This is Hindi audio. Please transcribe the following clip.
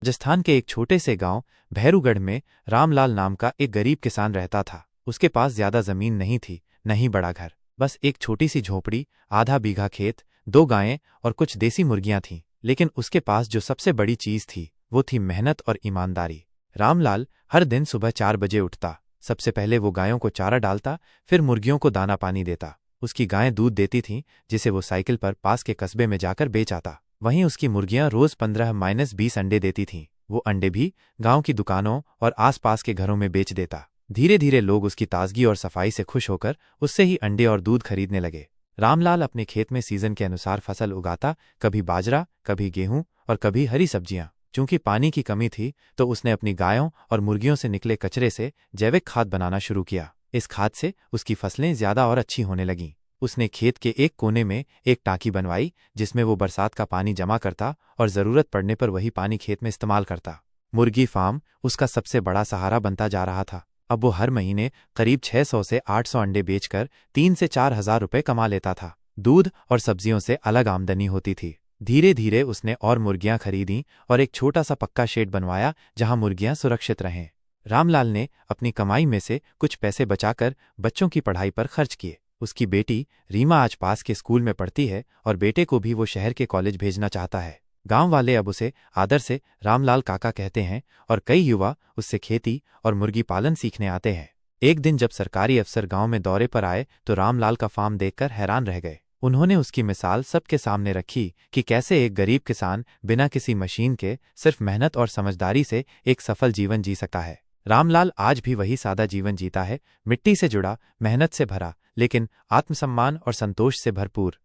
राजस्थान के एक छोटे से गांव भैरूगढ़ में रामलाल नाम का एक गरीब किसान रहता था। उसके पास ज्यादा जमीन नहीं थी, न ही बड़ा घर, बस एक छोटी सी झोपड़ी, आधा बीघा खेत, 2 गायें और कुछ देसी मुर्गियां थीं। लेकिन उसके पास जो सबसे बड़ी चीज थी वो थी मेहनत और ईमानदारी। रामलाल हर दिन सुबह 4 बजे उठता। सबसे पहले वो गायों को चारा डालता, फिर मुर्गियों को दाना पानी देता। उसकी गायें दूध देती थीं, जिसे वो साइकिल पर पास के कस्बे में जाकर बेच आता। वहीं उसकी मुर्गियां रोज 15-20 अंडे देती थीं। वो अंडे भी गांव की दुकानों और आसपास के घरों में बेच देता। धीरे धीरे लोग उसकी ताजगी और सफाई से खुश होकर उससे ही अंडे और दूध खरीदने लगे। रामलाल अपने खेत में सीजन के अनुसार फसल उगाता, कभी बाजरा, कभी गेहूं और कभी हरी सब्जियां। चूंकि पानी की कमी थी तो उसने अपनी गायों और मुर्गियों से निकले कचरे से जैविक खाद बनाना शुरू किया। इस खाद से उसकी फसलें ज्यादा और अच्छी होने लगीं। उसने खेत के एक कोने में एक टांकी बनवाई, जिसमें वो बरसात का पानी जमा करता और जरूरत पड़ने पर वही पानी खेत में इस्तेमाल करता। मुर्गी फार्म उसका सबसे बड़ा सहारा बनता जा रहा था। अब वो हर महीने करीब 600 से 800 अंडे बेचकर 3 से 4 हजार रुपए कमा लेता था। दूध और सब्जियों से अलग आमदनी होती थी। धीरे धीरे उसने और मुर्गियां खरीदी और एक छोटा सा पक्का शेड बनवाया जहां मुर्गियां सुरक्षित रहें। रामलाल ने अपनी कमाई में से कुछ पैसे बचाकर बच्चों की पढ़ाई पर खर्च किए। उसकी बेटी रीमा आज पास के स्कूल में पढ़ती है और बेटे को भी वो शहर के कॉलेज भेजना चाहता है। गांव वाले अब उसे आदर से रामलाल काका कहते हैं और कई युवा उससे खेती और मुर्गी पालन सीखने आते हैं। एक दिन जब सरकारी अफसर गांव में दौरे पर आए तो रामलाल का फार्म देखकर हैरान रह गए। उन्होंने उसकी मिसाल सबके सामने रखी कि कैसे एक गरीब किसान बिना किसी मशीन के सिर्फ मेहनत और समझदारी से एक सफल जीवन जी सकता है। रामलाल आज भी वही सादा जीवन जीता है, मिट्टी से जुड़ा, मेहनत से भरा, लेकिन आत्मसम्मान और संतोष से भरपूर।